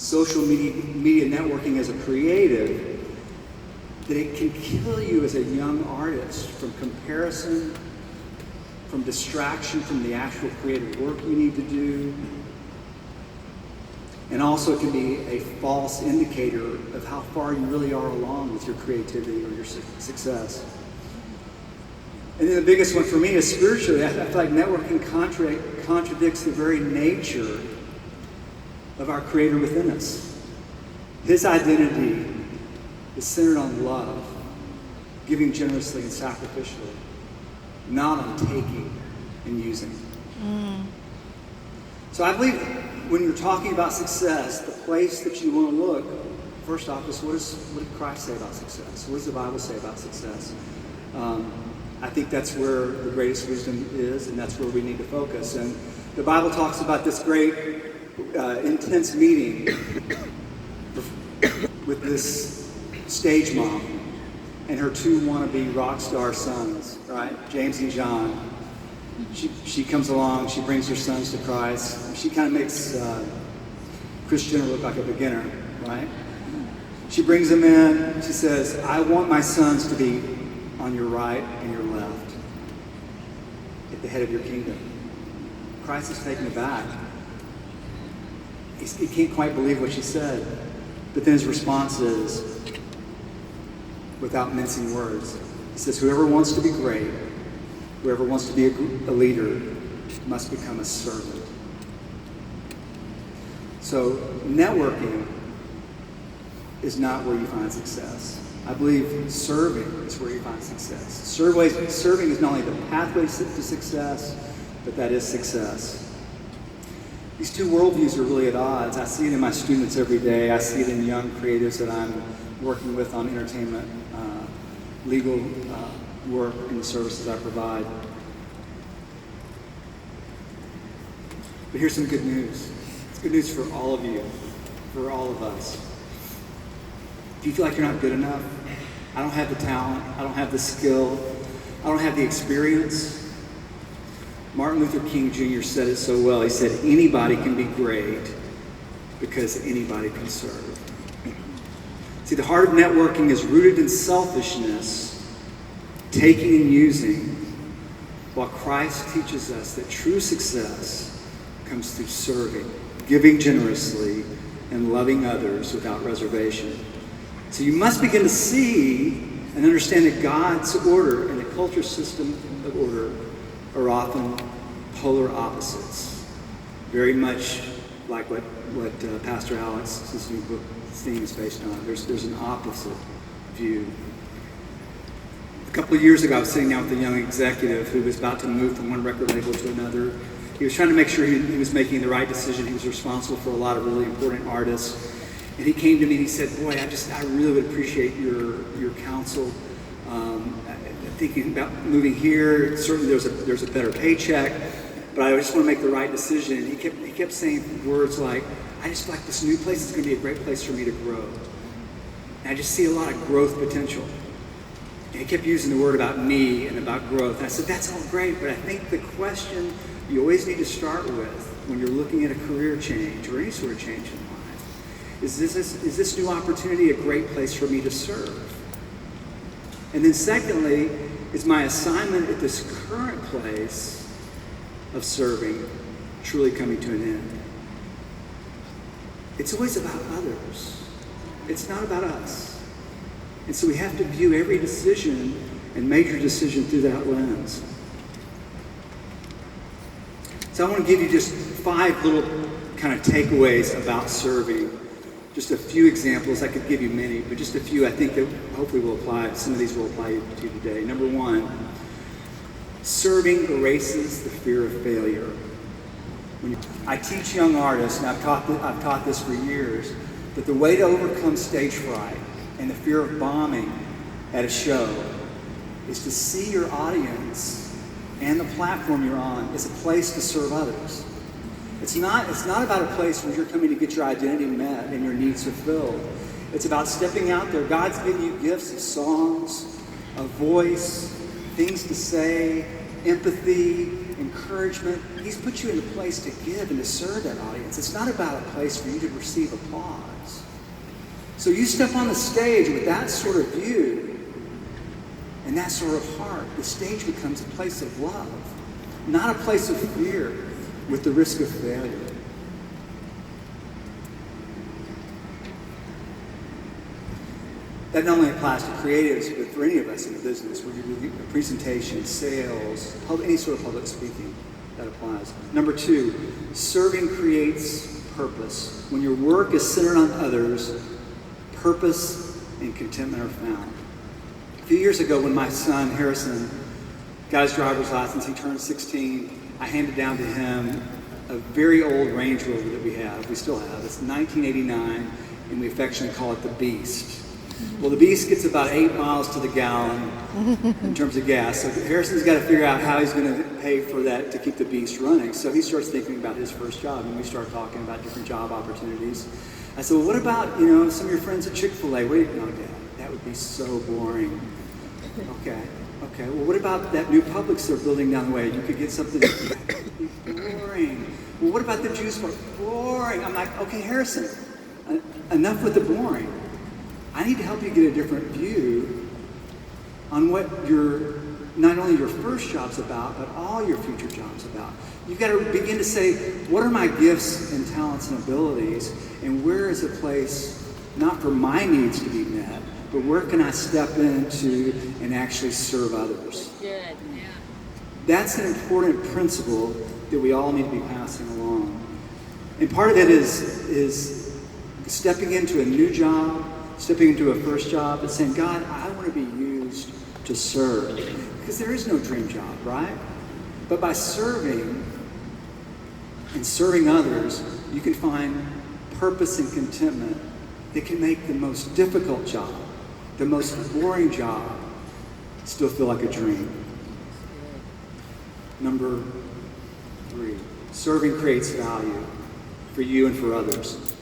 social media networking as a creative, that it can kill you as a young artist from comparison, from distraction from the actual creative work you need to do. And also it can be a false indicator of how far you really are along with your creativity or your success. And then the biggest one for me is spiritually. I feel like networking contradicts the very nature of our Creator within us. His identity is centered on love, giving generously and sacrificially, not on taking and using. So I believe when you're talking about success, the place that you want to look, first off, is what did Christ say about success? What does the Bible say about success? I think that's where the greatest wisdom is, and that's where we need to focus. And the Bible talks about this great, intense meeting with this stage mom and her two wannabe rock star sons, right? James and John. She comes along, she brings her sons to Christ. She kind of makes Christian look like a beginner, right? She brings them in, she says, I want my sons to be on your right and your left, at the head of your kingdom. Christ is taken aback. He can't quite believe what she said. But then his response is, without mincing words, he says, whoever wants to be great, whoever wants to be a leader, must become a servant. So networking is not where you find success. I believe serving is where you find success. Serving is not only the pathway to success, but that is success. These two worldviews are really at odds. I see it in my students every day. I see it in young creatives that I'm working with on entertainment, legal work, and the services I provide. But here's some good news. It's good news for all of you, for all of us. Do you feel like you're not good enough? I don't have the talent. I don't have the skill. I don't have the experience. Martin Luther King Jr. said it so well. He said, anybody can be great because anybody can serve. See, the heart of networking is rooted in selfishness, taking and using, while Christ teaches us that true success comes through serving, giving generously, and loving others without reservation. So you must begin to see and understand that God's order and the culture system of order are often polar opposites. Very much like what Pastor Alex's new book theme is based on. There's an opposite view. A couple of years ago, I was sitting down with a young executive who was about to move from one record label to another. He was trying to make sure he was making the right decision. He was responsible for a lot of really important artists. And he came to me and he said, boy, I really would appreciate your counsel. Thinking about moving here, certainly there's a better paycheck, but I just want to make the right decision. He kept saying words like, I just feel like this new place is going to be a great place for me to grow. And I just see a lot of growth potential. And he kept using the word about me and about growth. And I said, that's all great, but I think the question you always need to start with when you're looking at a career change or any sort of change in life is this new opportunity a great place for me to serve? And then secondly, is my assignment at this current place of serving truly coming to an end? It's always about others. It's not about us. And so we have to view every decision and major decision through that lens. So I want to give you just 5 little kind of takeaways about serving. Just a few examples. I could give you many, but just a few I think that hopefully will apply. Some of these will apply to you today. Number 1, serving erases the fear of failure. I teach young artists, and I've taught this for years, that the way to overcome stage fright and the fear of bombing at a show is to see your audience and the platform you're on as a place to serve others. It's not about a place where you're coming to get your identity met and your needs fulfilled. It's about stepping out there. God's given you gifts of songs, a voice, things to say, empathy, encouragement. He's put you in a place to give and to serve that audience. It's not about a place for you to receive applause. So you step on the stage with that sort of view and that sort of heart. The stage becomes a place of love, not a place of fear with the risk of failure. That not only applies to creatives, but for any of us in the business, where you're doing a presentation, sales, any sort of public speaking, that applies. Number 2, serving creates purpose. When your work is centered on others, purpose and contentment are found. A few years ago, when my son, Harrison, got his driver's license, he turned 16, I handed down to him a very old Range Rover that we still have. It's 1989, and we affectionately call it the Beast. Well, the Beast gets about 8 miles to the gallon in terms of gas. So Harrison's got to figure out how he's going to pay for that to keep the Beast running. So he starts thinking about his first job, and we start talking about different job opportunities. I said, well, what about, some of your friends at Chick-fil-A? Wait, no, Dad, that would be so boring. Okay, well, what about that new Publix they're building down the way? You could get something that would be boring. Well, what about the juice bar? Boring. I'm like, okay, Harrison, enough with the boring. I need to help you get a different view on what not only your first job's about, but all your future jobs about. You've got to begin to say, what are my gifts and talents and abilities, and where is a place not for my needs to be met, but where can I step into and actually serve others? Good. Yeah. That's an important principle that we all need to be passing along. And part of it is stepping into a new job, stepping into a first job, and saying, God, I want to be used to serve. Because there is no dream job, right? But by serving and serving others, you can find purpose and contentment that can make the most difficult job, the most boring job, still feel like a dream. Number 3, serving creates value for you and for others.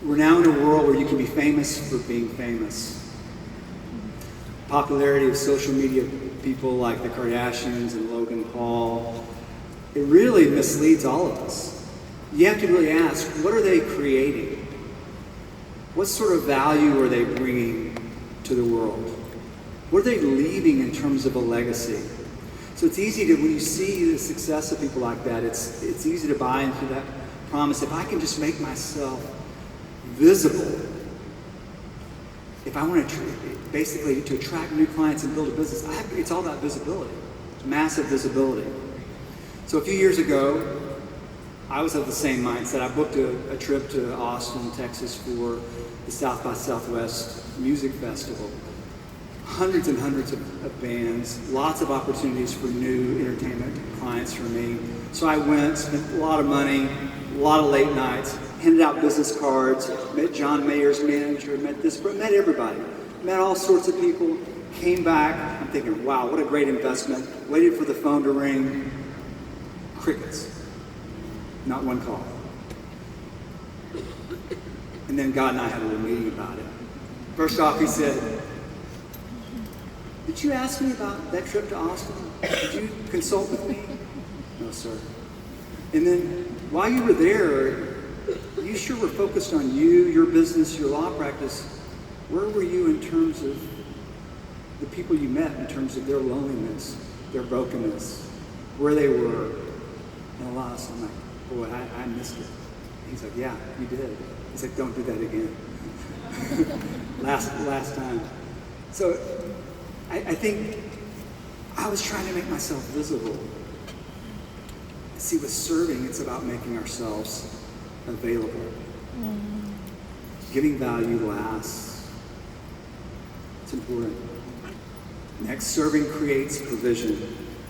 We're now in a world where you can be famous for being famous. Popularity of social media people like the Kardashians and Logan Paul, it really misleads all of us. You have to really ask, what are they creating? What sort of value are they bringing to the world? What are they leaving in terms of a legacy? So it's easy to, when you see the success of people like that, it's easy to buy into that promise. If I can just make myself visible, if I want to basically to attract new clients and build a business, it's all about visibility, massive visibility. So a few years ago, I was of the same mindset. I booked a trip to Austin, Texas for the South by Southwest Music Festival. Hundreds and hundreds of bands, lots of opportunities for new entertainment clients for me. So I went, spent a lot of money, a lot of late nights, handed out business cards, met John Mayer's manager, met everybody, met all sorts of people, came back. I'm thinking, wow, what a great investment. Waited for the phone to ring. Crickets. Not one call. And then God and I had a little meeting about it. First off, he said, did you ask me about that trip to Austin? Did you consult with me? No, sir. And then while you were there, you sure were focused on you, your business, your law practice. Where were you in terms of the people you met, in terms of their loneliness, their brokenness, where they were? And a lot. So I'm like, boy, I missed it. He's like, yeah, you did. He's like, don't do that again. last time. So I think I was trying to make myself visible. See, with serving, it's about making ourselves available. Giving value lasts. It's important. Next, serving creates provision.